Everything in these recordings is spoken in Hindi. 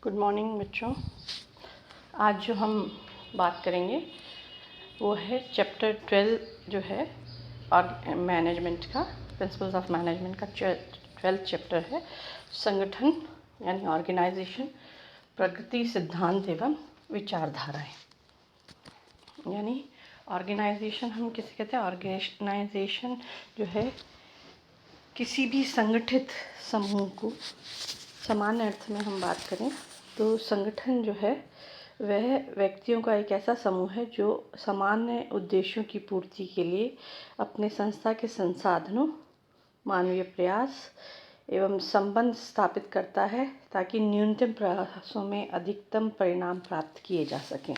गुड मॉर्निंग बच्चों। आज जो हम बात करेंगे वो है चैप्टर 12 जो है और मैनेजमेंट का प्रिंसिपल्स ऑफ मैनेजमेंट का 12th चैप्टर है संगठन यानी ऑर्गेनाइजेशन, प्रगति सिद्धांत एवं विचारधाराएं। यानी ऑर्गेनाइजेशन हम किसे कहते हैं? ऑर्गेनाइजेशन जो है किसी भी संगठित समूह को, सामान्य अर्थ में हम बात करें तो संगठन जो है वह व्यक्तियों का एक ऐसा समूह है जो सामान्य उद्देश्यों की पूर्ति के लिए अपने संस्था के संसाधनों, मानवीय प्रयास एवं संबंध स्थापित करता है ताकि न्यूनतम प्रयासों में अधिकतम परिणाम प्राप्त किए जा सकें।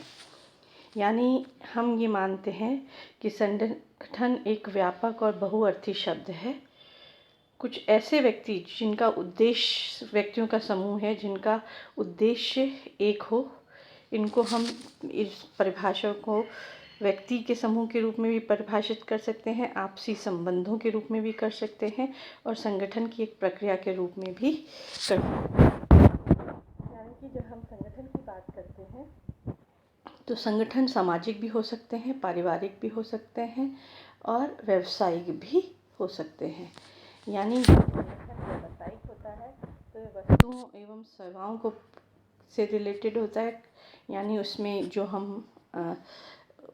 यानी हम ये मानते हैं कि संगठन एक व्यापक और बहुअर्थी शब्द है। कुछ ऐसे व्यक्ति जिनका उद्देश्य, व्यक्तियों का समूह है जिनका उद्देश्य एक हो, इनको हम इस परिभाषा को व्यक्ति के समूह के रूप में भी परिभाषित कर सकते हैं, आपसी संबंधों के रूप में भी कर सकते हैं और संगठन की एक प्रक्रिया के रूप में भी कर सकते हैं। यानी कि जब हम संगठन की बात करते हैं तो संगठन सामाजिक भी हो सकते हैं, पारिवारिक भी हो सकते हैं और व्यावसायिक भी हो सकते हैं। यानी संगठन व्यावसायिक होता है तो वस्तुओं एवं सेवाओं को से रिलेटेड होता है, यानी उसमें जो हम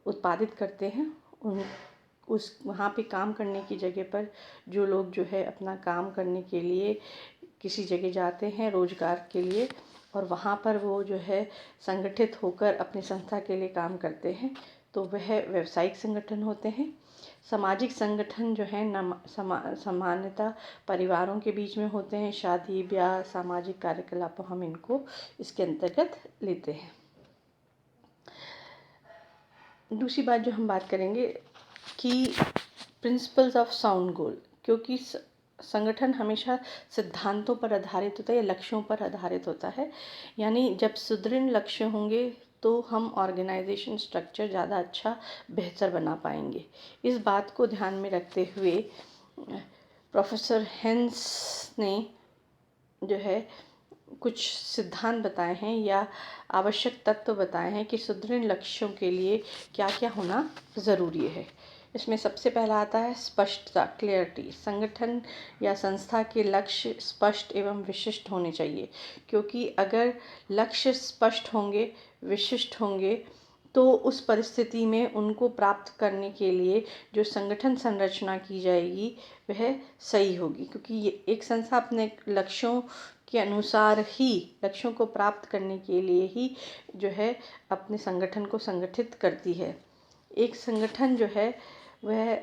उत्पादित करते हैं उस वहाँ पे काम करने की जगह पर जो लोग जो है अपना काम करने के लिए किसी जगह जाते हैं रोज़गार के लिए और वहाँ पर वो जो है संगठित होकर अपनी संस्था के लिए काम करते हैं तो वह व्यावसायिक संगठन होते हैं। सामाजिक संगठन जो है सामान्यतः परिवारों के बीच में होते हैं, शादी ब्याह सामाजिक कार्यकलापों हम इनको इसके अंतर्गत लेते हैं। दूसरी बात जो हम बात करेंगे कि प्रिंसिपल्स ऑफ साउंड गोल, क्योंकि संगठन हमेशा सिद्धांतों पर आधारित होता है या लक्ष्यों पर आधारित होता है। यानी जब सुदृढ़ लक्ष्य होंगे तो हम ऑर्गेनाइजेशन स्ट्रक्चर ज़्यादा अच्छा बेहतर बना पाएंगे। इस बात को ध्यान में रखते हुए प्रोफेसर हेंस ने जो है कुछ सिद्धांत बताए हैं या आवश्यक तत्व बताए हैं कि सुदृढ़ लक्ष्यों के लिए क्या क्या होना ज़रूरी है। इसमें सबसे पहला आता है स्पष्टता, क्लियरिटी। संगठन या संस्था के लक्ष्य स्पष्ट एवं विशिष्ट होने चाहिए, क्योंकि अगर लक्ष्य स्पष्ट होंगे, विशिष्ट होंगे तो उस परिस्थिति में उनको प्राप्त करने के लिए जो संगठन संरचना की जाएगी वह सही होगी, क्योंकि ये एक संस्था अपने लक्ष्यों के अनुसार ही, लक्ष्यों को प्राप्त करने के लिए ही जो है अपने संगठन को संगठित करती है। एक संगठन जो है वह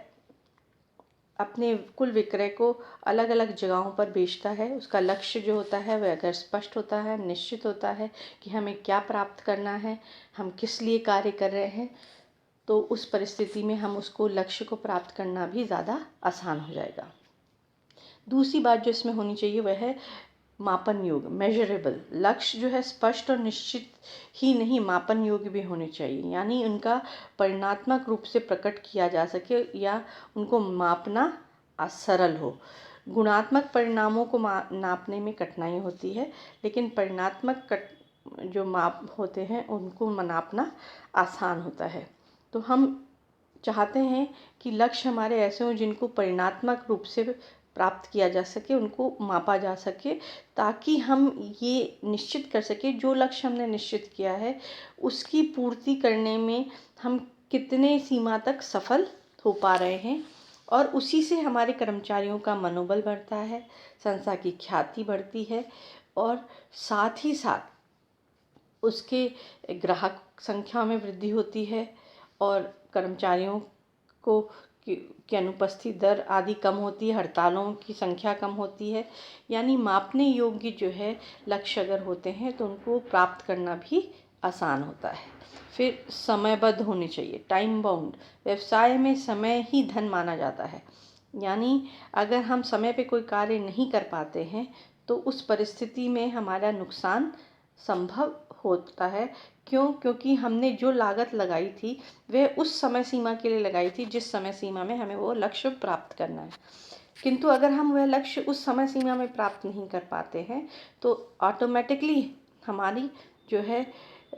अपने कुल विक्रय को अलग अलग जगहों पर बेचता है। उसका लक्ष्य जो होता है वह अगर स्पष्ट होता है, निश्चित होता है कि हमें क्या प्राप्त करना है, हम किस लिए कार्य कर रहे हैं, तो उस परिस्थिति में हम उसको लक्ष्य को प्राप्त करना भी ज़्यादा आसान हो जाएगा। दूसरी बात जो इसमें होनी चाहिए वह है मापन योग्य, मेजरेबल। लक्ष्य जो है स्पष्ट और निश्चित ही नहीं, मापन योग्य भी होने चाहिए, यानी उनका परिणात्मक रूप से प्रकट किया जा सके या उनको मापना सरल हो। गुणात्मक परिणामों को नापने में कठिनाई होती है, लेकिन परिणात्मक जो माप होते हैं उनको नापना आसान होता है। तो हम चाहते हैं कि लक्ष्य हमारे ऐसे हों जिनको परिणात्मक रूप से प्राप्त किया जा सके, उनको मापा जा सके, ताकि हम ये निश्चित कर सकें जो लक्ष्य हमने निश्चित किया है उसकी पूर्ति करने में हम कितने सीमा तक सफल हो पा रहे हैं, और उसी से हमारे कर्मचारियों का मनोबल बढ़ता है, संस्था की ख्याति बढ़ती है और साथ ही साथ उसके ग्राहक संख्या में वृद्धि होती है और कर्मचारियों को की अनुपस्थित दर आदि कम होती है, हड़तालों की संख्या कम होती है। यानी मापने योग्य जो है लक्ष्य अगर होते हैं तो उनको प्राप्त करना भी आसान होता है। फिर समयबद्ध होने चाहिए, टाइम बाउंड। व्यवसाय में समय ही धन माना जाता है, यानी अगर हम समय पे कोई कार्य नहीं कर पाते हैं तो उस परिस्थिति में हमारा नुकसान संभव होता है। क्योंकि हमने जो लागत लगाई थी वह उस समय सीमा के लिए लगाई थी जिस समय सीमा में हमें वो लक्ष्य प्राप्त करना है, किंतु अगर हम वह लक्ष्य उस समय सीमा में प्राप्त नहीं कर पाते हैं तो ऑटोमेटिकली हमारी जो है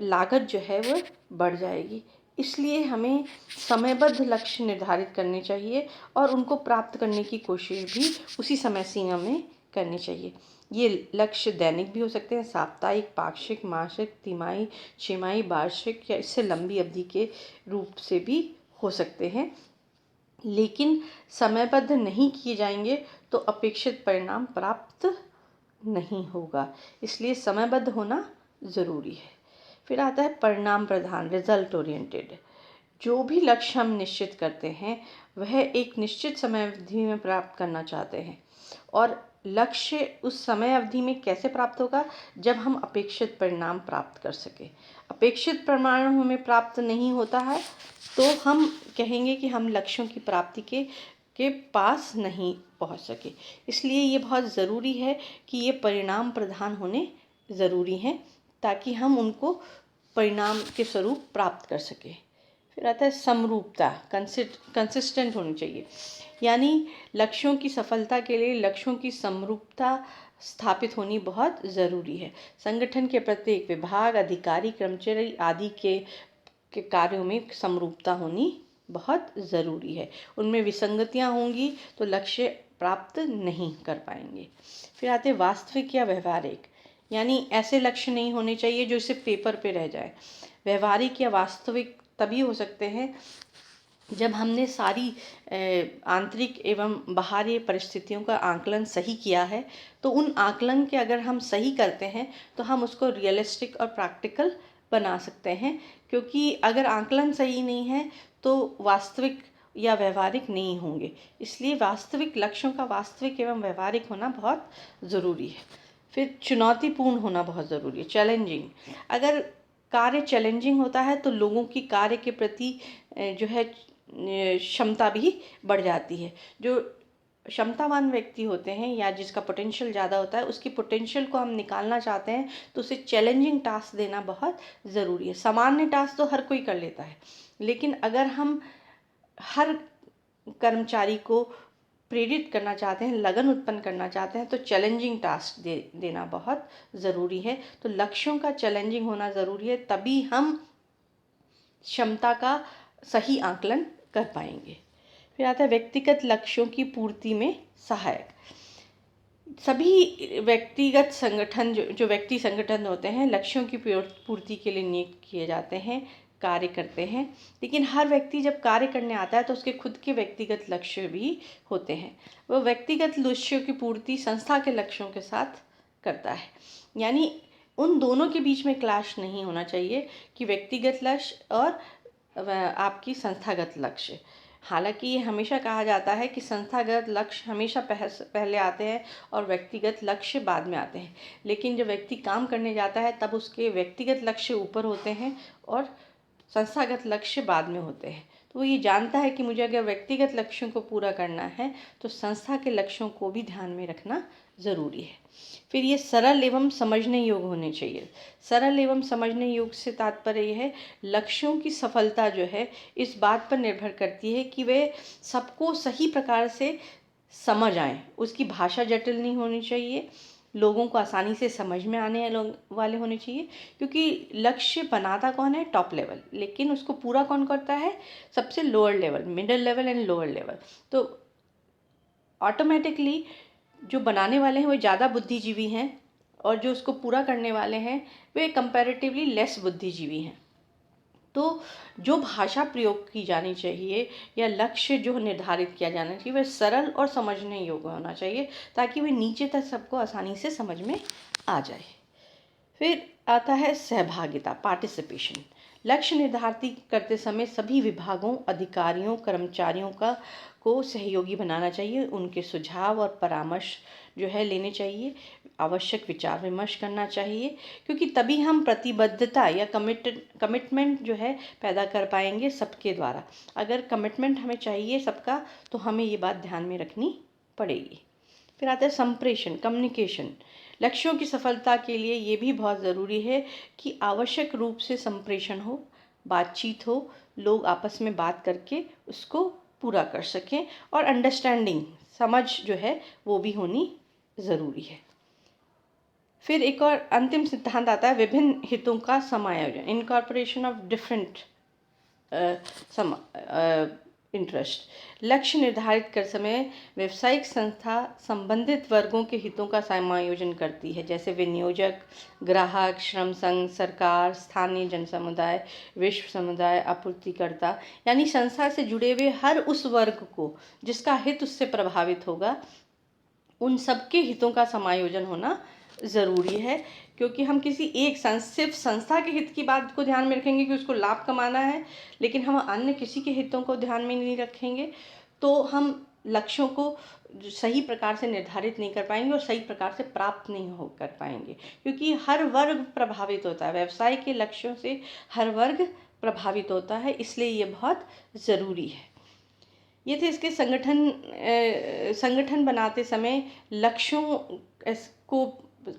लागत जो है वो बढ़ जाएगी। इसलिए हमें समयबद्ध लक्ष्य निर्धारित करने चाहिए और उनको प्राप्त करने की कोशिश भी उसी समय सीमा में करनी चाहिए। ये लक्ष्य दैनिक भी हो सकते हैं, साप्ताहिक, पाक्षिक, मासिक, तिमाही, छमाही, वार्षिक या इससे लंबी अवधि के रूप से भी हो सकते हैं। लेकिन समयबद्ध नहीं किए जाएंगे तो अपेक्षित परिणाम प्राप्त नहीं होगा। इसलिए समयबद्ध होना ज़रूरी है। फिर आता है परिणाम प्रधान, रिजल्ट ओरिएंटेड। जो भी लक्ष्य हम निश्चित करते हैं वह एक निश्चित समय अवधि में प्राप्त करना चाहते हैं, और लक्ष्य उस समय अवधि में कैसे प्राप्त होगा, जब हम अपेक्षित परिणाम प्राप्त कर सके। अपेक्षित परिणाम हमें प्राप्त नहीं होता है तो हम कहेंगे कि हम लक्ष्यों की प्राप्ति के पास नहीं पहुंच सके। इसलिए ये बहुत ज़रूरी है कि ये परिणाम प्रधान होने ज़रूरी हैं, ताकि हम उनको परिणाम के स्वरूप प्राप्त कर सकें। फिर आता है समरूपता, कंसिस्टेंट होनी चाहिए। यानी लक्ष्यों की सफलता के लिए लक्ष्यों की समरूपता स्थापित होनी बहुत ज़रूरी है। संगठन के प्रत्येक विभाग, अधिकारी, कर्मचारी आदि के कार्यों में समरूपता होनी बहुत ज़रूरी है। उनमें विसंगतियाँ होंगी तो लक्ष्य प्राप्त नहीं कर पाएंगे। फिर आते वास्तविक या व्यवहारिक, यानी ऐसे लक्ष्य नहीं होने चाहिए जो सिर्फ पेपर पे रह जाए। व्यवहारिक या वास्तविक तभी हो सकते हैं जब हमने सारी आंतरिक एवं बाहरी परिस्थितियों का आकलन सही किया है। तो उन आकलन के अगर हम सही करते हैं तो हम उसको रियलिस्टिक और प्रैक्टिकल बना सकते हैं, क्योंकि अगर आकलन सही नहीं है तो वास्तविक या व्यवहारिक नहीं होंगे। इसलिए वास्तविक लक्ष्यों का वास्तविक एवं व्यवहारिक होना बहुत ज़रूरी है। फिर चुनौतीपूर्ण होना बहुत ज़रूरी है, चैलेंजिंग। अगर कार्य चैलेंजिंग होता है तो लोगों की कार्य के प्रति जो है क्षमता भी बढ़ जाती है। जो क्षमतावान व्यक्ति होते हैं या जिसका पोटेंशियल ज़्यादा होता है, उसकी पोटेंशियल को हम निकालना चाहते हैं तो उसे चैलेंजिंग टास्क देना बहुत ज़रूरी है। सामान्य टास्क तो हर कोई कर लेता है, लेकिन अगर हम हर कर्मचारी को प्रेरित करना चाहते हैं, लगन उत्पन्न करना चाहते हैं, तो चैलेंजिंग टास्क देना बहुत ज़रूरी है। तो लक्ष्यों का चैलेंजिंग होना ज़रूरी है, तभी हम क्षमता का सही आकलन कर पाएंगे। फिर आता है व्यक्तिगत लक्ष्यों की पूर्ति में सहायक। सभी व्यक्तिगत संगठन जो व्यक्ति संगठन होते हैं लक्ष्यों की पूर्ति के लिए नियुक्त किए जाते हैं, कार्य करते हैं। लेकिन हर व्यक्ति जब कार्य करने आता है तो उसके खुद के व्यक्तिगत लक्ष्य भी होते हैं। वह व्यक्तिगत लक्ष्यों की पूर्ति संस्था के लक्ष्यों के साथ करता है। यानी उन दोनों के बीच में क्लैश नहीं होना चाहिए कि व्यक्तिगत लक्ष्य और आपकी संस्थागत लक्ष्य। हालांकि ये हमेशा कहा जाता है कि संस्थागत लक्ष्य हमेशा पहले आते हैं और व्यक्तिगत लक्ष्य बाद में आते हैं, लेकिन जब व्यक्ति काम करने जाता है तब उसके व्यक्तिगत लक्ष्य ऊपर होते हैं और संस्थागत लक्ष्य बाद में होते हैं। तो वो ये जानता है कि मुझे अगर व्यक्तिगत लक्ष्यों को पूरा करना है तो संस्था के लक्ष्यों को भी ध्यान में रखना ज़रूरी है। फिर ये सरल एवं समझने योग्य होने चाहिए। सरल एवं समझने योग्य से तात्पर्य यह है, लक्ष्यों की सफलता जो है इस बात पर निर्भर करती है कि वे सबको सही प्रकार से समझ आएँ। उसकी भाषा जटिल नहीं होनी चाहिए, लोगों को आसानी से समझ में आने वाले होने चाहिए। क्योंकि लक्ष्य बनाता कौन है? टॉप लेवल, लेकिन उसको पूरा कौन करता है? सबसे lower level, middle level and lower level. तो ऑटोमेटिकली जो बनाने वाले हैं वो ज़्यादा बुद्धिजीवी हैं और जो उसको पूरा करने वाले हैं वे कंपैरेटिवली लेस बुद्धिजीवी हैं। तो जो भाषा प्रयोग की जानी चाहिए या लक्ष्य जो निर्धारित किया जाना चाहिए वह सरल और समझने योग्य होना चाहिए, ताकि वह नीचे तक सबको आसानी से समझ में आ जाए। फिर आता है सहभागिता, पार्टिसिपेशन। लक्ष्य निर्धारित करते समय सभी विभागों, अधिकारियों, कर्मचारियों को सहयोगी बनाना चाहिए। उनके सुझाव और परामर्श जो है लेने चाहिए, आवश्यक विचार विमर्श करना चाहिए, क्योंकि तभी हम प्रतिबद्धता या कमिटमेंट जो है पैदा कर पाएंगे सबके द्वारा। अगर कमिटमेंट हमें चाहिए सबका तो हमें ये बात ध्यान में रखनी पड़ेगी। फिर आता है संप्रेषण, कम्युनिकेशन। लक्ष्यों की सफलता के लिए ये भी बहुत ज़रूरी है कि आवश्यक रूप से संप्रेषण हो, बातचीत हो, लोग आपस में बात करके उसको पूरा कर सकें, और अंडरस्टैंडिंग, समझ जो है वो भी होनी ज़रूरी है। फिर एक और अंतिम सिद्धांत आता है विभिन्न हितों का समायोजन, इनकॉर्पोरेशन ऑफ डिफरेंट इंटरेस्ट। लक्ष्य निर्धारित कर समय व्यावसायिक संस्था संबंधित वर्गों के हितों का समायोजन करती है, जैसे विनियोजक, ग्राहक, श्रम संघ, सरकार, स्थानीय जन समुदाय, विश्व समुदाय, आपूर्तिकर्ता, यानी संस्था से जुड़े हुए हर उस वर्ग को जिसका हित उससे प्रभावित होगा, उन सबके हितों का समायोजन होना ज़रूरी है। क्योंकि हम किसी एक सिर्फ संस्था के हित की बात को ध्यान में रखेंगे कि उसको लाभ कमाना है, लेकिन हम अन्य किसी के हितों को ध्यान में नहीं रखेंगे, तो हम लक्ष्यों को सही प्रकार से निर्धारित नहीं कर पाएंगे और सही प्रकार से प्राप्त नहीं हो कर पाएंगे, क्योंकि हर वर्ग प्रभावित होता है। व्यवसाय के लक्ष्यों से हर वर्ग प्रभावित होता है, इसलिए ये बहुत ज़रूरी है। ये थे इसके संगठन बनाते समय लक्ष्यों को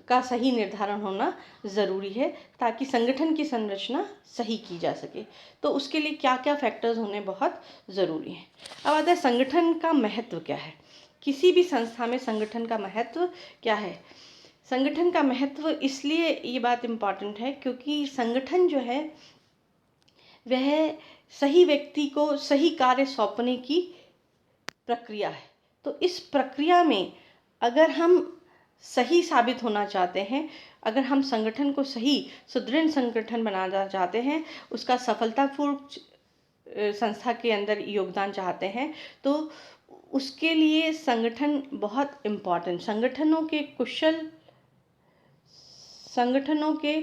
का सही निर्धारण होना ज़रूरी है, ताकि संगठन की संरचना सही की जा सके। तो उसके लिए क्या क्या फैक्टर्स होने बहुत ज़रूरी हैं। अब आता है संगठन का महत्व क्या है। किसी भी संस्था में संगठन का महत्व क्या है। संगठन का महत्व इसलिए ये बात इम्पॉर्टेंट है क्योंकि संगठन जो है वह सही व्यक्ति को सही कार्य सौंपने की प्रक्रिया है। तो इस प्रक्रिया में अगर हम सही साबित होना चाहते हैं, अगर हम संगठन को सही सुदृढ़ संगठन बनाना चाहते हैं, उसका सफलतापूर्वक संस्था के अंदर योगदान चाहते हैं, तो उसके लिए संगठन बहुत इम्पॉर्टेंट। संगठनों के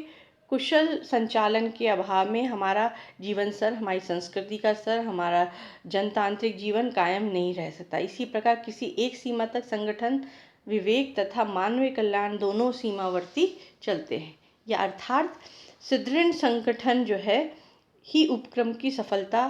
कुशल संचालन के अभाव में हमारा जीवन स्तर, हमारी संस्कृति का स्तर, हमारा जनतांत्रिक जीवन कायम नहीं रह सकता। इसी प्रकार किसी एक सीमा तक संगठन विवेक तथा मानवीय कल्याण दोनों सीमावर्ती चलते हैं। या अर्थात सुदृढ़ संगठन जो है ही उपक्रम की सफलता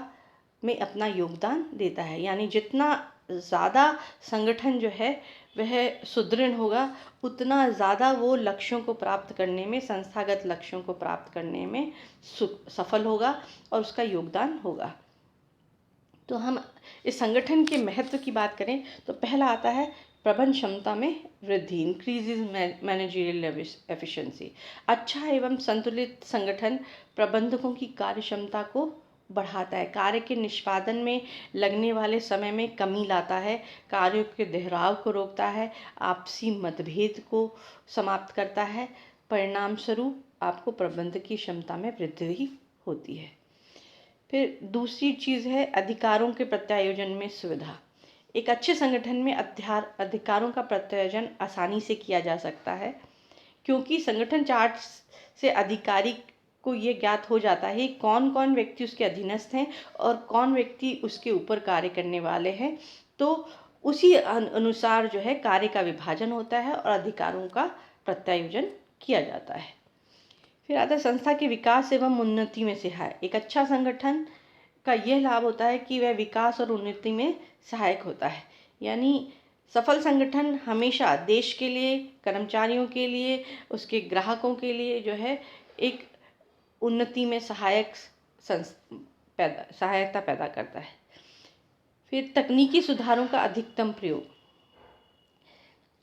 में अपना योगदान देता है। यानी जितना ज़्यादा संगठन जो है वह सुदृढ़ होगा, उतना ज़्यादा वो लक्ष्यों को प्राप्त करने में, संस्थागत लक्ष्यों को प्राप्त करने में सफल होगा और उसका योगदान होगा। तो हम इस संगठन के महत्व की बात करें तो पहला आता है प्रबंध क्षमता में वृद्धि, इंक्रीजेज मैनेजरियल एफिशिएंसी। अच्छा एवं संतुलित संगठन प्रबंधकों की कार्य क्षमता को बढ़ाता है, कार्य के निष्पादन में लगने वाले समय में कमी लाता है, कार्यों के दोहराव को रोकता है, आपसी मतभेद को समाप्त करता है। परिणाम स्वरूप आपको प्रबंधकीय क्षमता में वृद्धि होती है। फिर दूसरी चीज़ है अधिकारों के प्रत्यायोजन में सुविधा। एक अच्छे संगठन में अधिकारों का प्रत्यायोजन आसानी से किया जा सकता है, क्योंकि संगठन चार्ट से अधिकारी को ये ज्ञात हो जाता है कौन कौन व्यक्ति उसके अधीनस्थ हैं और कौन व्यक्ति उसके ऊपर कार्य करने वाले हैं। तो उसी अनुसार जो है कार्य का विभाजन होता है और अधिकारों का प्रत्यायोजन किया जाता है। फिर आता है संस्था के विकास एवं उन्नति में सहायक। एक अच्छा संगठन का यह लाभ होता है कि वह विकास और उन्नति में सहायक होता है। यानी सफल संगठन हमेशा देश के लिए, कर्मचारियों के लिए, उसके ग्राहकों के लिए जो है एक उन्नति में सहायता पैदा करता है। फिर तकनीकी सुधारों का अधिकतम प्रयोग।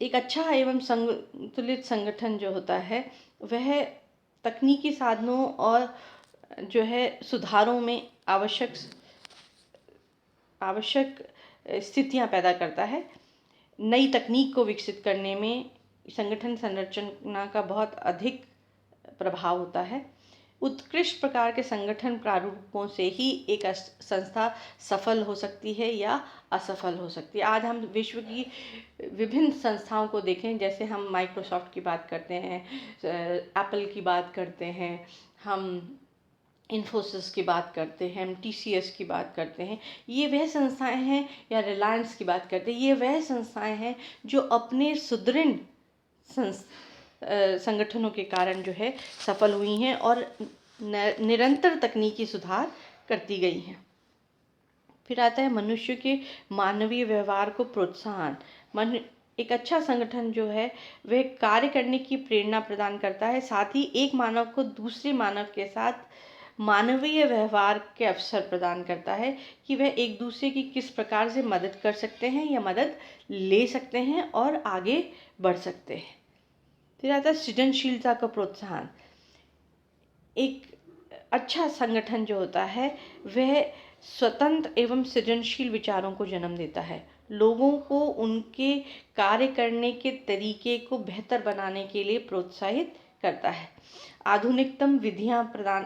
एक अच्छा एवं संतुलित संगठन जो होता है वह तकनीकी साधनों और जो है सुधारों में आवश्यक स्थितियां पैदा करता है। नई तकनीक को विकसित करने में संगठन संरचना का बहुत अधिक प्रभाव होता है। उत्कृष्ट प्रकार के संगठन प्रारूपों से ही एक संस्था सफल हो सकती है या असफल हो सकती है। आज हम विश्व की विभिन्न संस्थाओं को देखें, जैसे हम माइक्रोसॉफ्ट की बात करते हैं, एप्पल की बात करते हैं, हम इन्फोसिस की बात करते हैं, हम TCS की बात करते हैं। ये वह संस्थाएं हैं, या रिलायंस की बात करते हैं, ये वह संस्थाएं हैं जो अपने सुदृढ़ संगठनों के कारण जो है सफल हुई हैं और निरंतर तकनीकी सुधार करती गई हैं। फिर आता है मनुष्य के मानवीय व्यवहार को प्रोत्साहन। एक अच्छा संगठन जो है वह कार्य करने की प्रेरणा प्रदान करता है, साथ ही एक मानव को दूसरे मानव के साथ मानवीय व्यवहार के अवसर प्रदान करता है कि वह एक दूसरे की किस प्रकार से मदद कर सकते हैं या मदद ले सकते हैं और आगे बढ़ सकते हैं। फिर आता है सृजनशीलता का प्रोत्साहन। एक अच्छा संगठन जो होता है वह स्वतंत्र एवं सृजनशील विचारों को जन्म देता है। लोगों को उनके कार्य करने के तरीके को बेहतर बनाने के लिए प्रोत्साहित करता है। आधुनिकतम विधियां प्रदान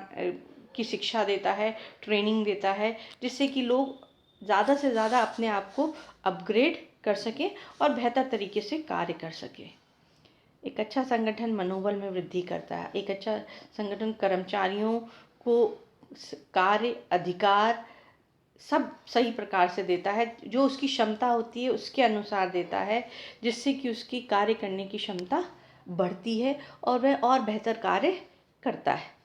की शिक्षा देता है, ट्रेनिंग देता है, जिससे कि लोग ज़्यादा से ज़्यादा अपने आप को अपग्रेड कर सकें और बेहतर तरीके से कार्य कर सकें। एक अच्छा संगठन मनोबल में वृद्धि करता है। एक अच्छा संगठन कर्मचारियों को कार्य अधिकार सब सही प्रकार से देता है, जो उसकी क्षमता होती है उसके अनुसार देता है, जिससे कि उसकी कार्य करने की क्षमता बढ़ती है और वह और बेहतर कार्य करता है।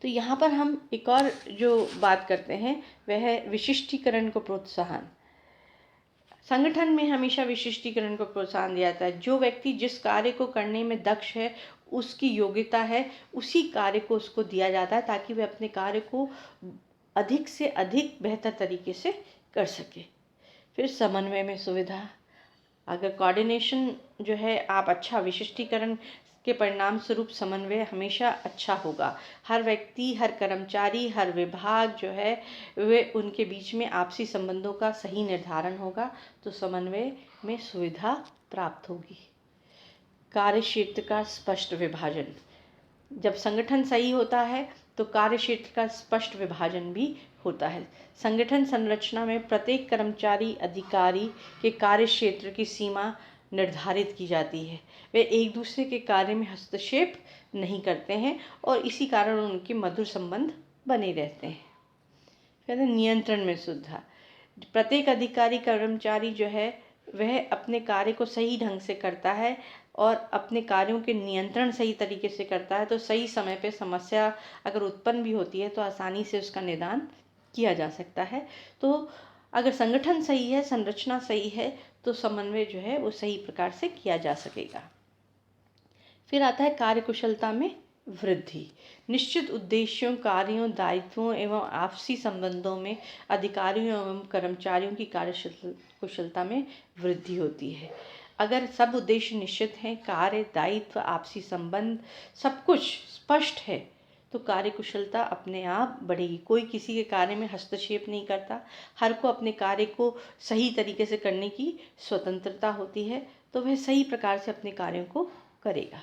तो यहाँ पर हम एक और जो बात करते हैं वह है विशिष्टीकरण को प्रोत्साहन। संगठन में हमेशा विशिष्टीकरण को प्रोत्साहन दिया जाता है। जो व्यक्ति जिस कार्य को करने में दक्ष है, उसकी योग्यता है, उसी कार्य को उसको दिया जाता है ताकि वह अपने कार्य को अधिक से अधिक बेहतर तरीके से कर सके। फिर समन्वय में सुविधा। अगर कोऑर्डिनेशन जो है आप अच्छा विशिष्टीकरण के परिणाम स्वरूप समन्वय हमेशा अच्छा होगा। हर व्यक्ति, हर कर्मचारी, हर विभाग जो है वे उनके बीच में आपसी संबंधों का सही निर्धारण होगा, तो समन्वय में सुविधा प्राप्त होगी। कार्य क्षेत्र का स्पष्ट विभाजन। जब संगठन सही होता है तो कार्य क्षेत्र का स्पष्ट विभाजन भी होता है। संगठन संरचना में प्रत्येक कर्मचारी अधिकारी के कार्य क्षेत्र की सीमा निर्धारित की जाती है। वे एक दूसरे के कार्य में हस्तक्षेप नहीं करते हैं और इसी कारण उनके मधुर संबंध बने रहते हैं। फिर नियंत्रण में सुधार। प्रत्येक अधिकारी कर्मचारी जो है वह अपने कार्य को सही ढंग से करता है और अपने कार्यों के नियंत्रण सही तरीके से करता है, तो सही समय पे समस्या अगर उत्पन्न भी होती है तो आसानी से उसका निदान किया जा सकता है। तो अगर संगठन सही है, संरचना सही है, तो समन्वय जो है वो सही प्रकार से किया जा सकेगा। फिर आता है कार्यकुशलता में वृद्धि। निश्चित उद्देश्यों, कार्यों, दायित्वों एवं आपसी संबंधों में अधिकारियों एवं कर्मचारियों की कार्यकुशलता में वृद्धि होती है। अगर सब उद्देश्य निश्चित हैं, कार्य, दायित्व, आपसी संबंध सब कुछ स्पष्ट है, तो कार्यकुशलता अपने आप बढ़ेगी। कोई किसी के कार्य में हस्तक्षेप नहीं करता, हर को अपने कार्य को सही तरीके से करने की स्वतंत्रता होती है, तो वह सही प्रकार से अपने कार्यों को करेगा।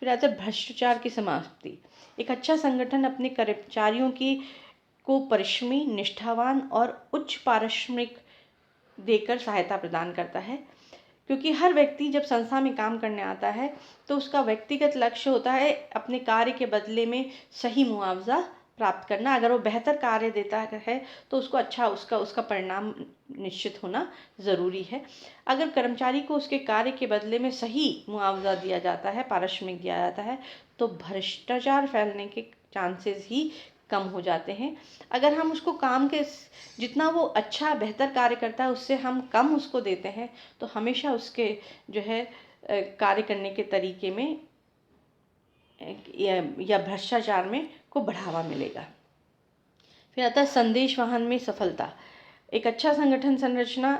फिर आता है भ्रष्टाचार की समाप्ति। एक अच्छा संगठन अपने कर्मचारियों को परिश्रमी, निष्ठावान और उच्च पारिश्रमिक देकर सहायता प्रदान करता है, क्योंकि हर व्यक्ति जब संस्था में काम करने आता है तो उसका व्यक्तिगत लक्ष्य होता है अपने कार्य के बदले में सही मुआवजा प्राप्त करना। अगर वो बेहतर कार्य देता है तो उसको अच्छा उसका परिणाम निश्चित होना ज़रूरी है। अगर कर्मचारी को उसके कार्य के बदले में सही मुआवजा दिया जाता है, पारिश्रमिक दिया जाता है, तो भ्रष्टाचार फैलने के चांसेस ही कम हो जाते हैं। अगर हम उसको काम के जितना वो अच्छा बेहतर कार्य करता है उससे हम कम उसको देते हैं, तो हमेशा उसके जो है कार्य करने के तरीके में या भ्रष्टाचार में को बढ़ावा मिलेगा। फिर आता है संदेश वहन में सफलता। एक अच्छा संगठन संरचना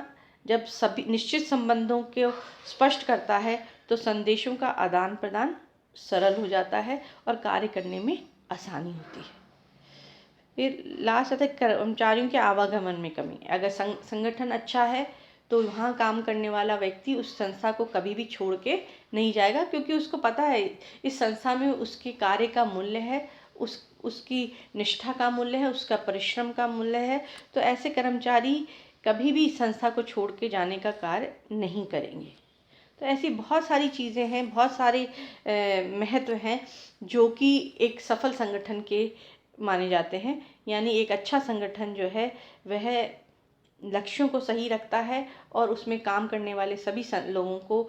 जब सभी निश्चित संबंधों को स्पष्ट करता है तो संदेशों का आदान प्रदान सरल हो जाता है और कार्य करने में आसानी होती है। फिर लास्ट आता है कर्मचारियों के आवागमन में कमी। अगर संगठन अच्छा है तो वहाँ काम करने वाला व्यक्ति उस संस्था को कभी भी छोड़ के नहीं जाएगा, क्योंकि उसको पता है इस संस्था में उसके कार्य का मूल्य है, उसकी निष्ठा का मूल्य है, उसका परिश्रम का मूल्य है। तो ऐसे कर्मचारी कभी भी संस्था को छोड़ के जाने का कार्य नहीं करेंगे। तो ऐसी बहुत सारी चीज़ें हैं, बहुत सारे महत्व हैं जो कि एक सफल संगठन के माने जाते हैं। यानी एक अच्छा संगठन जो है वह लक्ष्यों को सही रखता है और उसमें काम करने वाले सभी लोगों को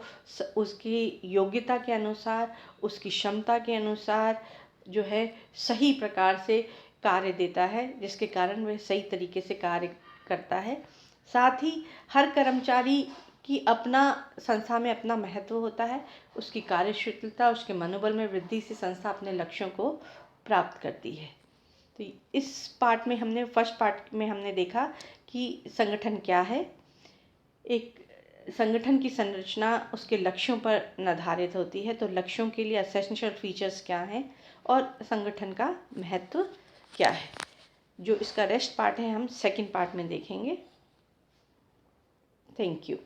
उसकी योग्यता के अनुसार, उसकी क्षमता के अनुसार जो है सही प्रकार से कार्य देता है, जिसके कारण वह सही तरीके से कार्य करता है। साथ ही हर कर्मचारी की अपना संस्था में अपना महत्व होता है। उसकी कार्यशीलता, उसके मनोबल में वृद्धि से संस्था अपने लक्ष्यों को प्राप्त करती है। तो इस पार्ट में फर्स्ट पार्ट में हमने देखा कि संगठन क्या है, एक संगठन की संरचना उसके लक्ष्यों पर निर्धारित होती है। तो लक्ष्यों के लिए एसेंशियल फीचर्स क्या हैं और संगठन का महत्व क्या है, जो इसका रेस्ट पार्ट है हम सेकंड पार्ट में देखेंगे। Thank you.